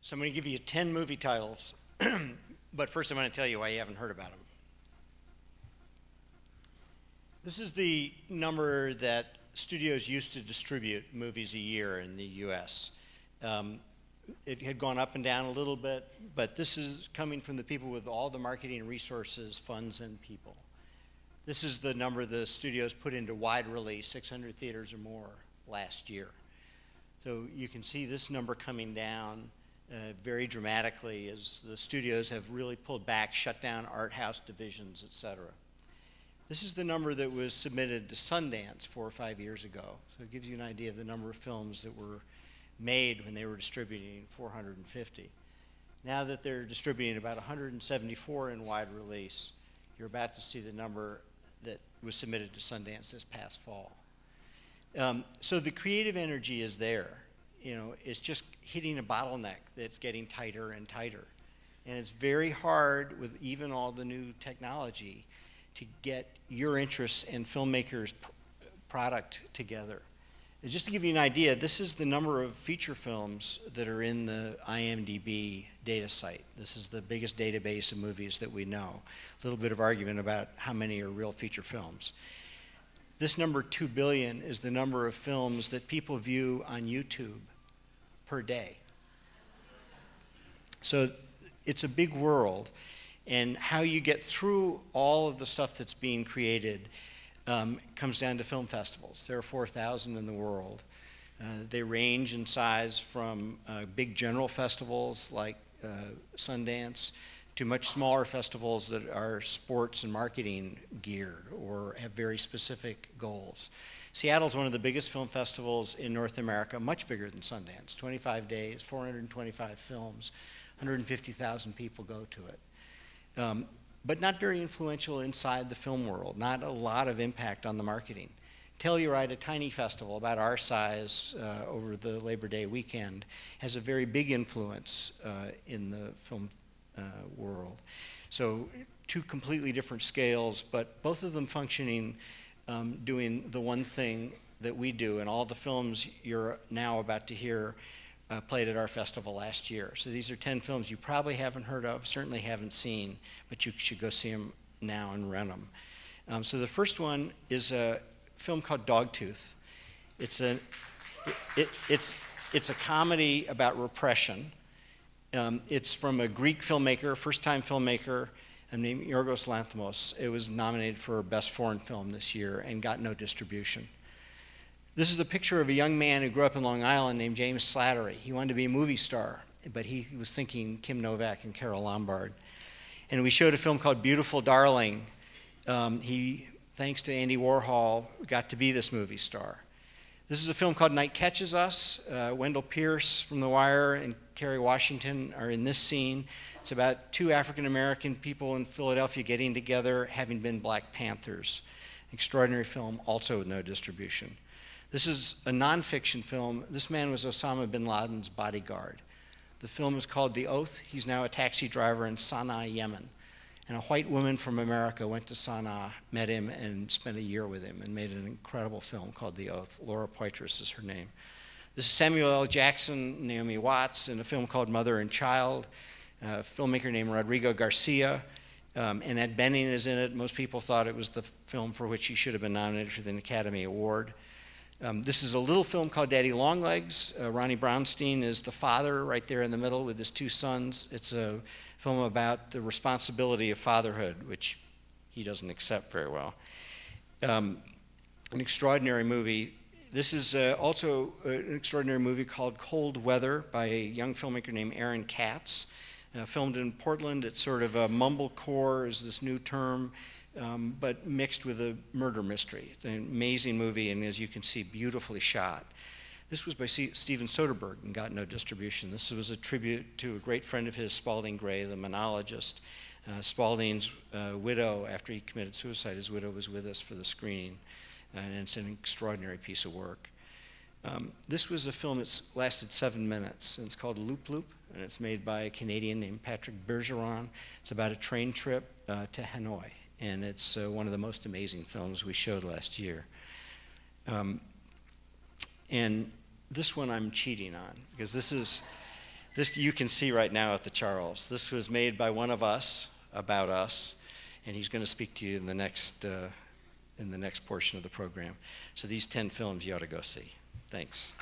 So I'm going to give you 10 movie titles, but first I'm going to tell you why you haven't heard about them. This is the number that studios used to distribute movies a year in the US. It had gone up and down a little bit, but this is coming from the people with all the marketing resources, funds, and people. This is the number the studios put into wide release, 600 theaters or more last year. So you can see this number coming down very dramatically as the studios have really pulled back, shut down art house divisions, et cetera. This is the number that was submitted to Sundance 4 or 5 years ago. So it gives you an idea of the number of films that were made when they were distributing 450. Now that they're distributing about 174 in wide release, you're about to see the number that was submitted to Sundance this past fall. So the creative energy is there. You know, it's just hitting a bottleneck that's getting tighter and tighter. And it's very hard with even all the new technology to get your interests and filmmakers' product together. And just to give you an idea, this is the number of feature films that are in the IMDb data site. This is the biggest database of movies that we know. A little bit of argument about how many are real feature films. This number, 2 billion, is the number of films that people view on YouTube per day. So it's a big world, and how you get through all of the stuff that's being created comes down to film festivals. There are 4,000 in the world. They range in size from big general festivals like Sundance to much smaller festivals that are sports and marketing geared or have very specific goals. Seattle's one of the biggest film festivals in North America, much bigger than Sundance. 25 days, 425 films, 150,000 people go to it. But not very influential inside the film world, not a lot of impact on the marketing. Telluride, a tiny festival about our size over the Labor Day weekend, has a very big influence in the film world. So two completely different scales, but both of them functioning, doing the one thing that we do, and all the films you're now about to hear played at our festival last year. So these are 10 films you probably haven't heard of, certainly haven't seen, but you should go see them now and rent them. So the first one is a film called Dogtooth. It's a comedy about repression. It's from a Greek filmmaker, first-time filmmaker, named Yorgos Lanthimos. It was nominated for Best Foreign Film this year and got no distribution. This is a picture of a young man who grew up in Long Island named James Slattery. He wanted to be a movie star, but he was thinking Kim Novak and Carole Lombard. And we showed a film called Beautiful Darling. He, thanks to Andy Warhol, got to be this movie star. This is a film called Night Catches Us. Wendell Pierce from The Wire and Kerry Washington are in this scene. It's about two African-American people in Philadelphia getting together, having been Black Panthers. Extraordinary film, also with no distribution. This is a nonfiction film. This man was Osama bin Laden's bodyguard. The film is called The Oath. He's now a taxi driver in Sana'a, Yemen. And a white woman from America went to Sana'a, met him, and spent a year with him and made an incredible film called The Oath. Laura Poitras is her name. This is Samuel L. Jackson, Naomi Watts, in a film called Mother and Child. A filmmaker named Rodrigo Garcia. And Ed Benning is in it. Most people thought it was the film for which he should have been nominated for the Academy Award. This is a little film called Daddy Longlegs. Ronnie Brownstein is the father right there in the middle with his two sons. It's a film about the responsibility of fatherhood, which he doesn't accept very well. An extraordinary movie. This is also an extraordinary movie called Cold Weather by a young filmmaker named Aaron Katz. Filmed in Portland. It's sort of a mumblecore is this new term, but mixed with a murder mystery. It's an amazing movie, and as you can see, beautifully shot. This was by Steven Soderbergh and got no distribution. This was a tribute to a great friend of his, Spalding Gray, the monologist. Spalding's widow, after he committed suicide, his widow was with us for the screening, and it's an extraordinary piece of work. This was a film that's lasted 7 minutes, and it's called Loop Loop, and it's made by a Canadian named Patrick Bergeron. It's about a train trip to Hanoi, and it's one of the most amazing films we showed last year. And this one I'm cheating on, because this is This you can see right now at the Charles. This was made by one of us, about us, and he's going to speak to you in the next portion of the program. So these 10 films you ought to go see. Thanks.